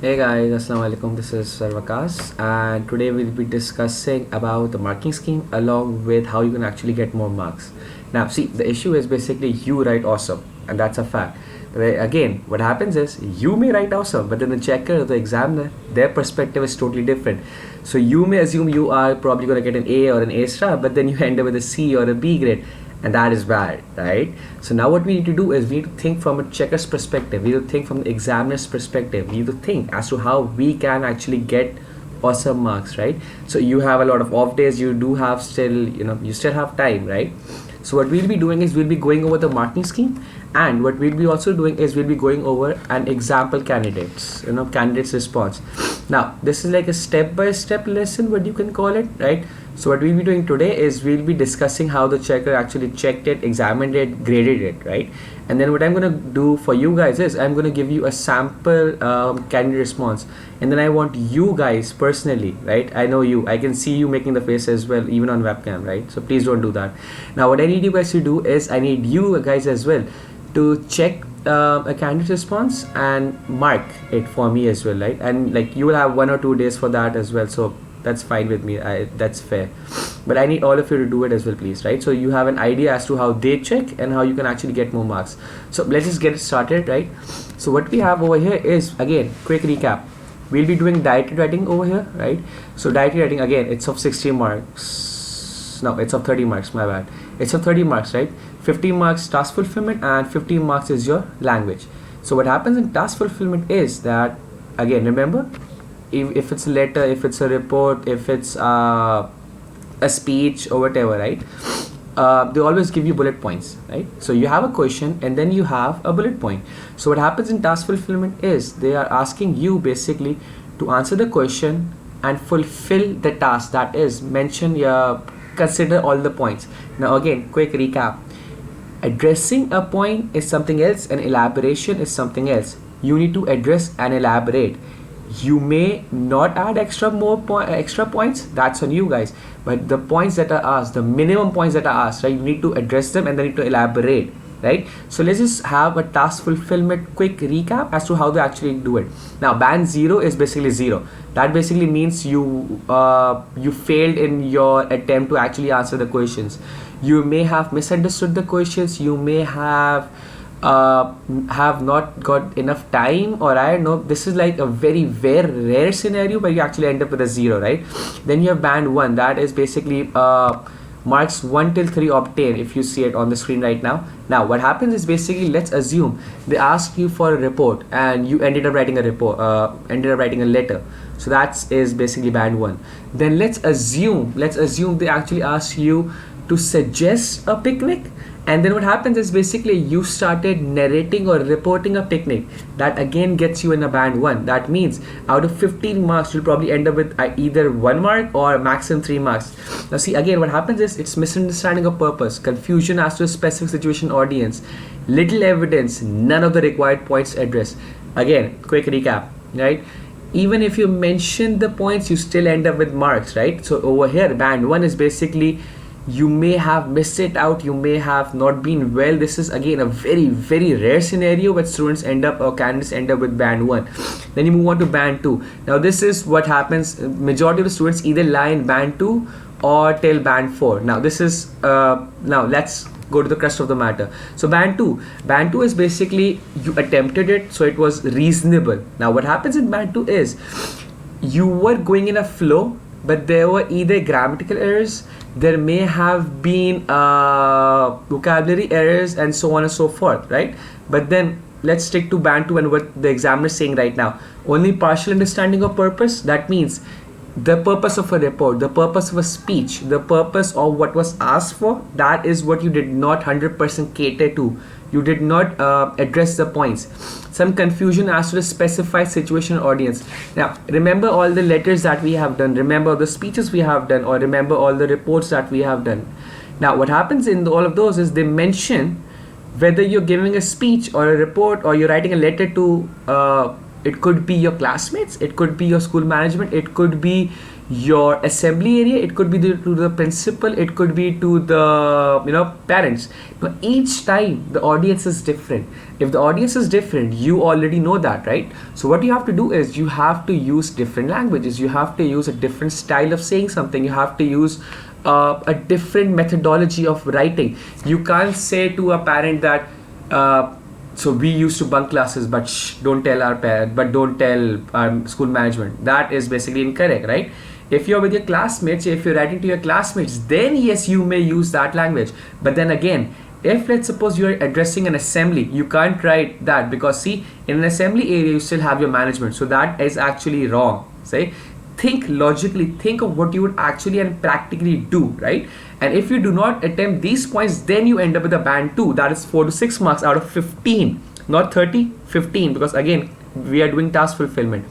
Hey guys, Assalamu alaikum. This is Sarvakas, and today we'll be discussing about the marking scheme along with how you can actually get more marks. Now, see, the issue is basically you write awesome, and that's a fact. Again, what happens is you may write awesome, but then the checker, the examiner, their perspective is totally different. So you may assume you are probably going to get an A or an A star, but then you end up with a C or a B grade, and that is bad, right? So now what we need to do is we need to think from a checker's perspective, we need to think from the examiner's perspective, we need to think as to how we can actually get awesome marks, right? So you have a lot of off days, you do have still, you still have time, right? So what we'll be doing is we'll be going over the marking scheme, and what we'll be also doing is we'll be going over an example candidates response. Now this is like a step-by-step lesson, what you can call it, right? So what we'll be doing today is we'll be discussing how the checker actually checked it, examined it, graded it, right? And then what I'm going to do for you guys is I'm going to give you a sample candidate response, and then I want you guys personally, right? I know you, I can see you making the face as well, even on webcam, right? So please don't do that. Now what I need you guys to do is I need you guys as well to check a candidate response and mark it for me as well, right? And like you will have 1 or 2 days for that as well, so that's fine with me. That's fair, but I need all of you to do it as well, please, right? So you have an idea as to how they check and how you can actually get more marks. So let's just get it started, right? So what we have over here is, again, quick recap. We'll be doing directed writing over here, right? So directed writing, again, it's of 60 marks. No, it's of 30 marks, my bad. It's of 30 marks, right? 50 marks task fulfillment and 15 marks is your language. So what happens in task fulfillment is that, again, remember, if it's a letter, if it's a report, if it's a speech or whatever, right? They always give you bullet points, right? So you have a question and then you have a bullet point. So what happens in task fulfillment is they are asking you basically to answer the question and fulfill the task, that is mention consider all the points. Now again, quick recap. Addressing a point is something else and elaboration is something else. You need to address and elaborate. You may not add extra points, that's on you guys, but the points that are asked, the minimum points that are asked, right, you need to address them and then you need to elaborate, right? So let's just have a task fulfillment quick recap as to how they actually do it. Now band 0 is basically 0. That basically means you failed in your attempt to actually answer the questions. You may have misunderstood the questions, you may have not got enough time, or I don't know, this is like a very rare scenario where you actually end up with a 0, right? Then you have band 1, that is basically marks 1 till 3 obtained, if you see it on the screen right now. Now what happens is basically, let's assume they asked you for a report and you ended up writing a letter. So that is basically band 1. Then let's assume they actually ask you to suggest a picnic, and then what happens is basically you started narrating or reporting a picnic. That again gets you in a band 1. That means out of 15 marks you'll probably end up with either 1 mark or maximum 3 marks. Now see, again, what happens is it's misunderstanding of purpose, confusion as to a specific situation, audience, little evidence, none of the required points addressed. Again, quick recap, right? Even if you mention the points, you still end up with marks, right? So over here, band 1 is basically you may have missed it out, you may have not been well. This is again a very rare scenario where students end up or candidates end up with band 1. Then you move on to band 2. Now this is what happens, majority of the students either lie in band 2 or till band 4. Now this is now let's go to the crust of the matter. So band 2 is basically you attempted it, so it was reasonable. Now what happens in band 2 is you were going in a flow, but there were either grammatical errors, there may have been vocabulary errors, and so on and so forth, right? But then let's stick to band 2 and what the examiner is saying right now. Only partial understanding of purpose, that means the purpose of a report, the purpose of a speech, the purpose of what was asked for, that is what you did not 100% cater to. You did not address the points. Some confusion as to the specified situation or audience. Now remember all the letters that we have done, remember the speeches we have done, or remember all the reports that we have done. Now what happens in all of those is they mention whether you're giving a speech or a report or you're writing a letter to it could be your classmates, it could be your school management, it could be your assembly area, it could be to the principal, it could be to the parents. But each time the audience is different. If the audience is different, you already know that, right? So what you have to do is you have to use different languages, you have to use a different style of saying something, you have to use a different methodology of writing. You can't say to a parent that so we used to bunk classes, but don't tell our parent, but don't tell our school management. That is basically incorrect, right? If you're with your classmates, if you're writing to your classmates, then yes, you may use that language. But then again, if let's suppose you're addressing an assembly, you can't write that, because see, in an assembly area you still have your management, so that is actually wrong. Say, think logically, think of what you would actually and practically do, right? And if you do not attempt these points, then you end up with a band 2, that is 4 to 6 marks out of 15, not 30, 15, because again we are doing task fulfillment.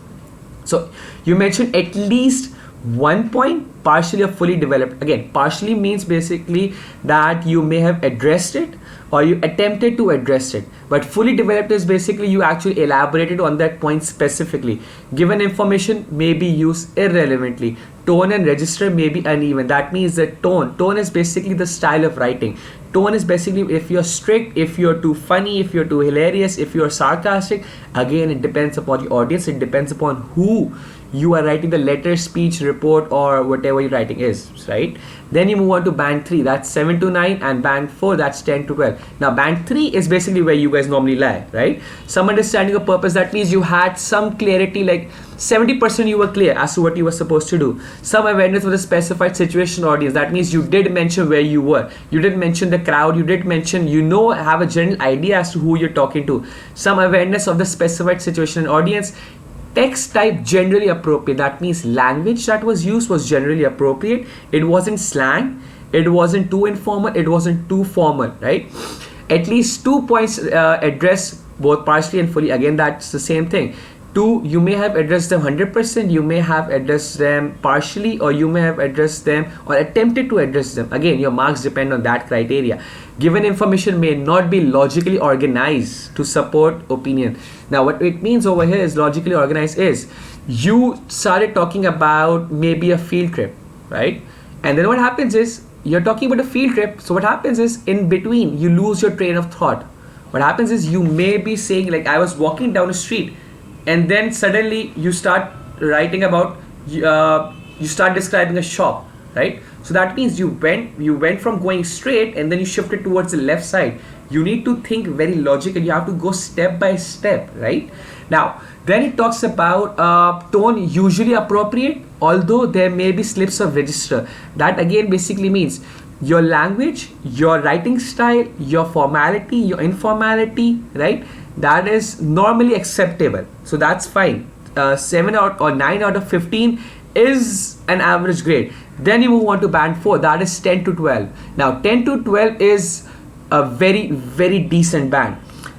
So you mentioned at least 1 point, partially or fully developed. Again, partially means basically that you may have addressed it or you attempted to address it, but fully developed is basically you actually elaborated on that point specifically. Given information may be used irrelevantly. Tone and register may be uneven. That means that tone is basically the style of writing. Tone is basically if you're strict, if you're too funny, if you're too hilarious, if you're sarcastic. Again, it depends upon the audience, it depends upon who you are writing the letter, speech, report, or whatever your writing is, right? Then you move on to band 3, that's 7 to 9, and band 4, that's 10 to 12. Now band 3 is basically where you guys normally lie, right? Some understanding of purpose, that means you had some clarity, like 70% you were clear as to what you were supposed to do. Some awareness of the specified situation audience, that means you did mention where you were, you did mention the crowd, you did mention, have a general idea as to who you're talking to. Some awareness of the specified situation and audience. Text type generally appropriate, that means language that was used was generally appropriate. It wasn't slang, it wasn't too informal, it wasn't too formal, right? At least 2 points address both partially and fully. Again, that's the same thing. 2, you may have addressed them 100%, you may have addressed them partially, or you may have addressed them or attempted to address them. Again, your marks depend on that criteria. Given information may not be logically organized to support opinion. Now what it means over here is logically organized is you started talking about maybe a field trip, right? And then what happens is you're talking about a field trip, so what happens is in between you lose your train of thought. What happens is you may be saying like I was walking down a street, and then suddenly you start writing about you start describing a shop, right? So that means you went from going straight and then you shifted towards the left side. You need to think very logically, you have to go step by step, right? Now then it talks about tone usually appropriate, although there may be slips of register. That again basically means your language, your writing style, your formality, your informality, right? That is normally acceptable, so that's fine. 7 out or 9 out of 15 is an average grade. Then you move on to band 4, that is 10 to 12. Now 10 to 12 is a very very decent band.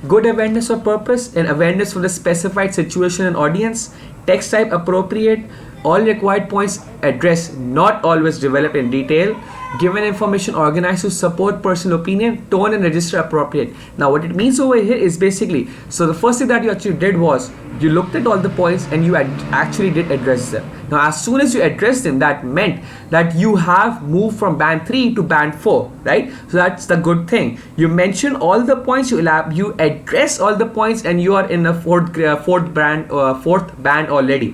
Good awareness of purpose and awareness for the specified situation and audience. Text type appropriate. All required points addressed, not always developed in detail. Given information organized to support personal opinion. Tone and register appropriate. Now what it means over here is basically, so the first thing that you actually did was you looked at all the points and you actually did address them. Now as soon as you addressed them, that meant that you have moved from band 3 to band 4, right? So that's the good thing. You mention all the points, you address all the points, and you are in a fourth band already.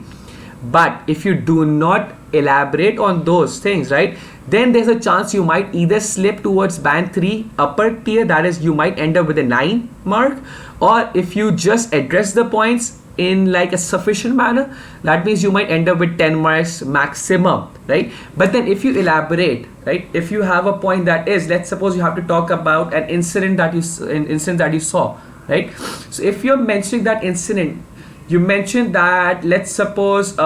But if you do not elaborate on those things, right, then there's a chance you might either slip towards band 3 upper tier, that is you might end up with a 9 mark, or if you just address the points in like a sufficient manner, that means you might end up with 10 marks maximum, right? But then if you elaborate, right, if you have a point that is, let's suppose you have to talk about an incident that you saw, right? So if you're mentioning that incident, you mentioned that let's suppose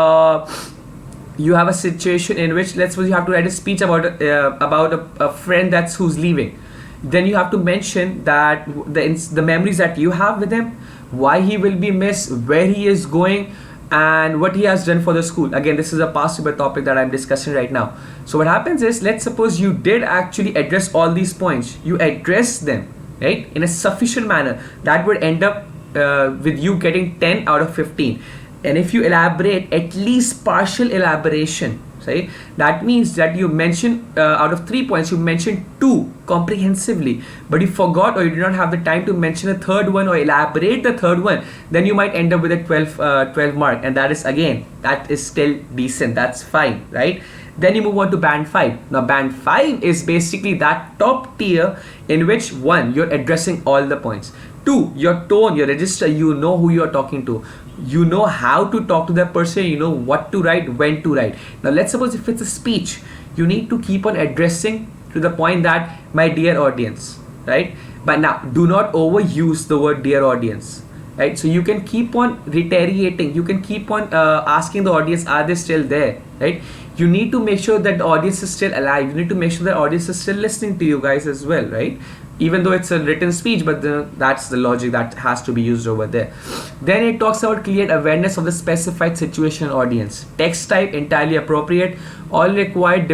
you have a situation in which, let's suppose you have to write a speech about a friend who's leaving. Then you have to mention that the memories that you have with him, why he will be missed, where he is going, and what he has done for the school. Again, this is a possible topic that I'm discussing right now. So what happens is, let's suppose you did actually address all these points, you address them, right, in a sufficient manner, that would end up with you getting 10 out of 15. And if you elaborate, at least partial elaboration, Say that means that you mentioned out of 3 points, you mentioned two comprehensively, but you forgot or you did not have the time to mention a third one or elaborate the third one. Then you might end up with a 12 mark, and that is, again, that is still decent. That's fine, right? Then you move on to band 5. Now band 5 is basically that top tier in which, one, you're addressing all the points. Two, your tone, your register, you know who you're talking to. You know how to talk to that person, you know what to write, when to write. Now let's suppose if it's a speech, you need to keep on addressing to the point that, my dear audience, right? But now do not overuse the word dear audience, right? So you can keep on reiterating, you can keep on asking the audience, are they still there, right? You need to make sure that the audience is still alive. You need to make sure the audience is still listening to you guys as well, right? Even though it's a written speech, but that's the logic that has to be used over there. Then it talks about create awareness of the specified situation and audience. Text type entirely appropriate. All required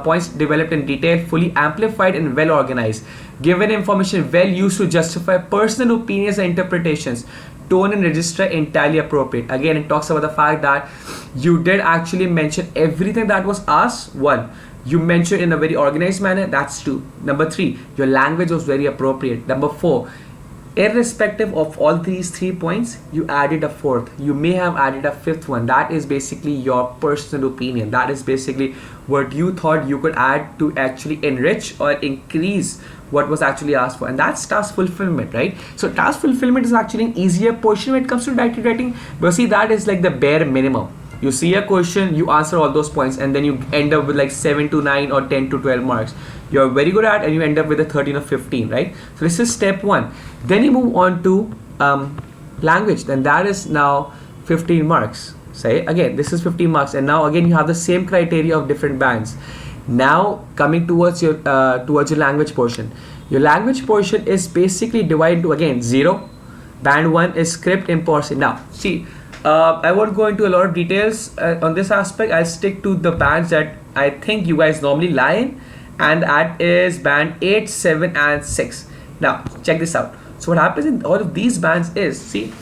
points developed in detail, fully amplified and well organized. Given information well used to justify personal opinions and interpretations. Tone and register entirely appropriate. Again, it talks about the fact that you did actually mention everything that was asked. One, you mentioned in a very organized manner. That's two. Number three, your language was very appropriate. Number four, irrespective of all these 3 points, you added a fourth. You may have added a fifth one. That is basically your personal opinion. That is basically what you thought you could add to actually enrich or increase what was actually asked for, and that's task fulfillment, right? So task fulfillment is actually an easier portion when it comes to directed writing, but see, that is like the bare minimum. You see a question, you answer all those points, and then you end up with like 7 to 9 or 10 to 12 marks. You're very good at, and you end up with a 13 or 15, right? So this is step one. Then you move on to language, then that is now 15 marks. Say again, this is 15 marks, and now again you have the same criteria of different bands. Now coming towards your language portion. Your language portion is basically divided into, again, 0. Band 1 is script impartial. Now see, I won't go into a lot of details on this aspect. I'll stick to the bands that I think you guys normally lie in, and that is band 8, 7 and 6. Now check this out. So what happens in all of these bands is, see,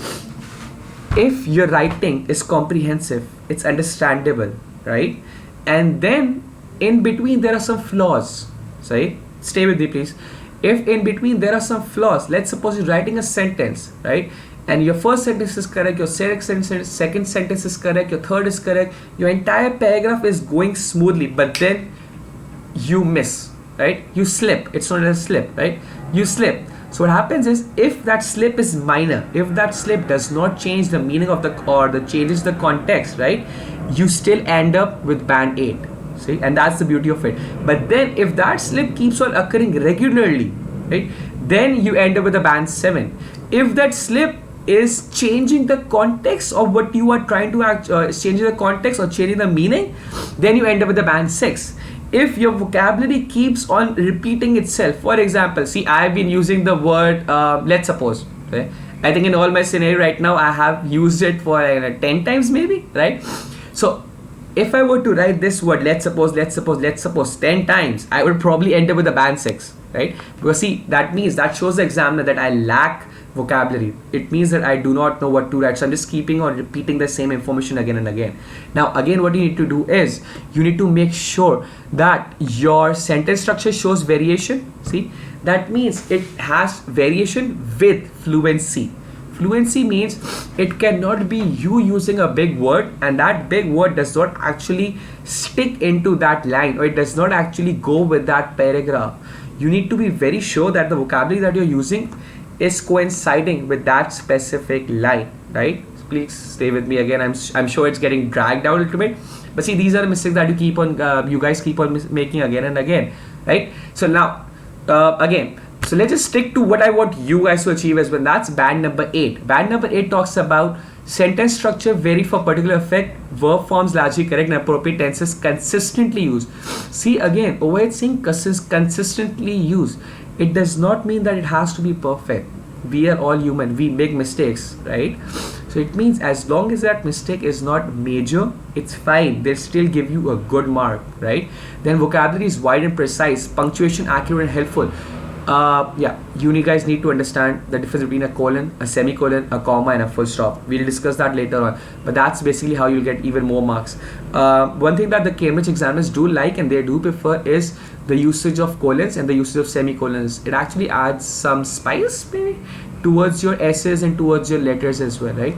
if your writing is comprehensive, it's understandable, right? And then in between there are some flaws. Sorry, stay with me please. If in between there are some flaws, let's suppose you're writing a sentence, right? And your first sentence is correct, your second sentence is correct, your third is correct, your entire paragraph is going smoothly, but then you miss, right? You slip. It's not a slip, right? You slip. So what happens is, if that slip is minor, if that slip does not change the meaning of the, or the changes the context, right, you still end up with band 8. See, and that's the beauty of it. But then if that slip keeps on occurring regularly, right, then you end up with a band 7. If that slip is changing the context of what you are trying to changing the context or changing the meaning, then you end up with a band 6. If your vocabulary keeps on repeating itself, for example, see, I've been using the word let's suppose, okay? I think in all my scenario right now I have used it for 10 times maybe, right? So if I were to write this word let's suppose 10 times, I would probably end up with a band 6, right? Because see, that means, that shows the examiner that I lack vocabulary. It means that I do not know what to write, so I'm just keeping on repeating the same information again and again. Now again, what you need to do is, you need to make sure that your sentence structure shows variation. See, that means it has variation with fluency. Fluency means it cannot be you using a big word and that big word does not actually stick into that line, or it does not actually go with that paragraph. You need to be very sure that the vocabulary that you're using is coinciding with that specific line, right? Please stay with me again. I'm sure it's getting dragged out a little bit, but see, these are the mistakes that you guys keep on making again and again, right? So now again, so let's just stick to what I want you guys to achieve as well. That's band number 8. Band number 8 talks about sentence structure vary for particular effect, verb forms largely correct and appropriate tenses consistently used. See, again, over it's saying consistently used. It does not mean that it has to be perfect. We are all human. We make mistakes, right? So it means as long as that mistake is not major, it's fine. They'll still give you a good mark, right? Then vocabulary is wide and precise, punctuation accurate and helpful. Yeah, you guys need to understand the difference between a colon, a semicolon, a comma, and a full stop. We'll discuss that later on, but that's basically how you'll get even more marks. One thing that the Cambridge examiners do like and they do prefer is the usage of colons and the usage of semicolons. It actually adds some spice maybe towards your essays and towards your letters as well, right?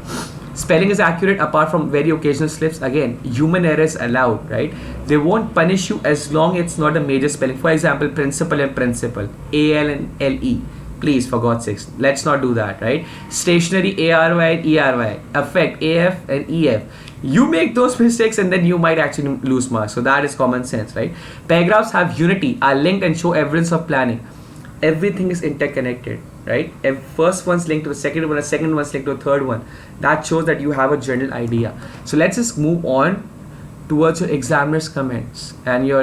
Spelling is accurate apart from very occasional slips. Again, human errors allowed, right? They won't punish you as long it's not a major spelling. For example, principal and principal, AL and LE. Please, for God's sakes, let's not do that, right? Stationary, ARY and ERY. Affect, AF and EF. You make those mistakes and then you might actually lose marks. So that is common sense, right? Paragraphs have unity, are linked and show evidence of planning. Everything is interconnected, right? If first one's linked to the second one, the second one's linked to the third one. That shows that you have a general idea. So let's just move on towards your examiner's comments and your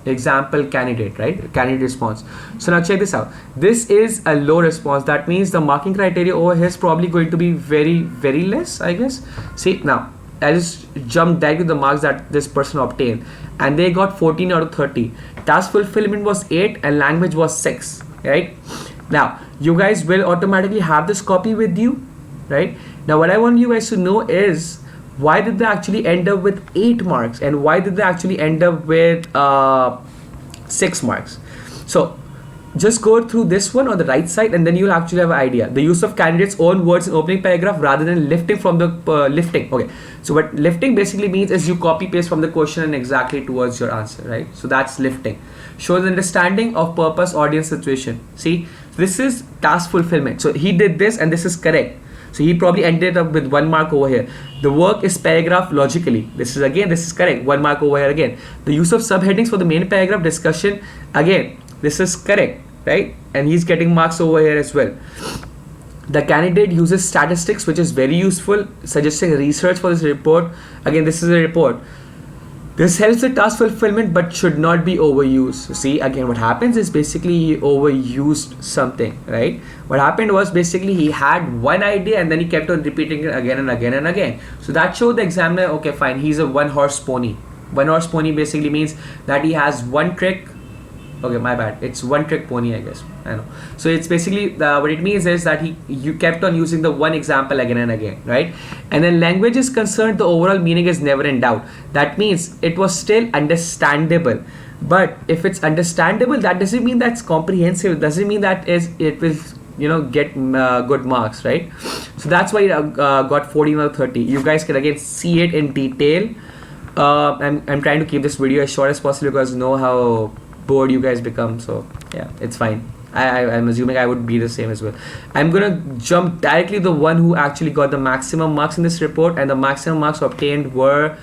example candidate, right? Candidate response. So now check this out. This is a low response. That means the marking criteria over here is probably going to be very, very less, I guess. See, now I just jumped back to the marks that this person obtained, and they got 14 out of 30. Task fulfillment was 8 and language was 6, right? Now you guys will automatically have this copy with you, right? Now what I want you guys to know is why did they actually end up with 8 marks and why did they actually end up with 6 marks. So just go through this one on the right side and then you'll actually have an idea. The use of candidates' own words in opening paragraph rather than lifting from the lifting. Okay, so what lifting basically means is you copy paste from the question and exactly towards your answer, right? So that's lifting. Shows understanding of purpose, audience, situation. See, this is task fulfillment. So he did this and this is correct. So he probably ended up with 1 mark over here. The work is paragraph logically. This is correct. 1 mark over here again. The use of subheadings for the main paragraph discussion. Again, this is correct, right? And he's getting marks over here as well. The candidate uses statistics, which is very useful, suggesting research for this report. Again, this is a report. This helps the task fulfillment but should not be overused. See, again, what happens is basically he overused something, right? What happened was basically he had one idea and then he kept on repeating it again and again and again. So that showed the examiner, okay, fine, he's a one-horse pony. One-horse pony basically means that he has one trick. Okay, my bad. It's one trick pony, I guess. I know. So it's basically what it means is that you kept on using the one example again and again, right? And then language is concerned, the overall meaning is never in doubt. That means it was still understandable. But if it's understandable, that doesn't mean that's comprehensive. It doesn't mean that it will get good marks, right? So that's why it got 14 or 30. You guys can again see it in detail. I'm trying to keep this video as short as possible because you know how bored you guys become, so yeah, it's fine. I'm assuming I would be the same as well. I'm gonna jump directly to the one who actually got the maximum marks in this report, and the maximum marks obtained were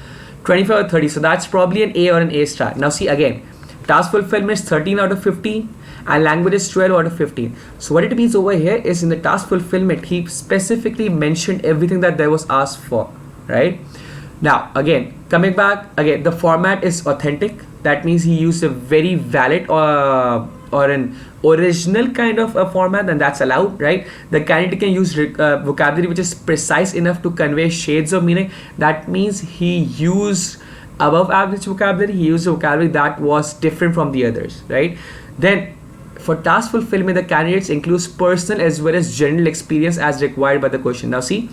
25 or 30, so that's probably an A or an A star. Now see again, task fulfillment is 13 out of 15 and language is 12 out of 15. So what it means over here is in the task fulfillment he specifically mentioned everything that there was asked for, right? Now again, coming back again, the format is authentic. That means he used a very valid or an original kind of a format, and that's allowed, right? The candidate can use vocabulary which is precise enough to convey shades of meaning. That means he used above average vocabulary. He used a vocabulary that was different from the others, right? Then for task fulfillment, the candidates includes personal as well as general experience as required by the question. Now see,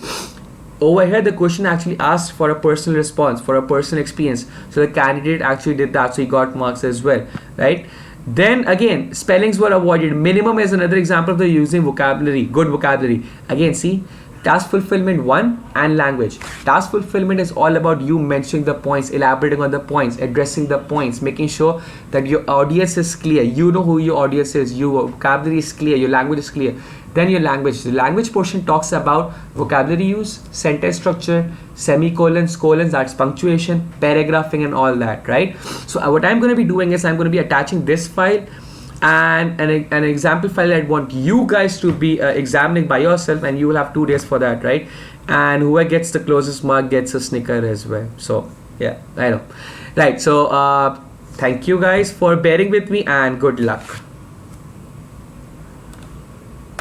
over here the question actually asked for a personal response, for a personal experience, so the candidate actually did that, so he got marks as well, right? Then again, spellings were avoided. Minimum is another example of the using vocabulary, good vocabulary. Again, see, task fulfillment 1 and language. Task fulfillment is all about you mentioning the points, elaborating on the points, addressing the points, making sure that your audience is clear. You know who your audience is, your vocabulary is clear, your language is clear. Then your language. The language portion talks about vocabulary use, sentence structure, semicolons, colons, that's punctuation, paragraphing and all that, right? So what I'm going to be doing is I'm going to be attaching this file and an example file I want you guys to be examining by yourself, and you will have 2 days for that, right? And whoever gets the closest mark gets a snicker as well. So yeah, I know, right? So thank you guys for bearing with me and good luck.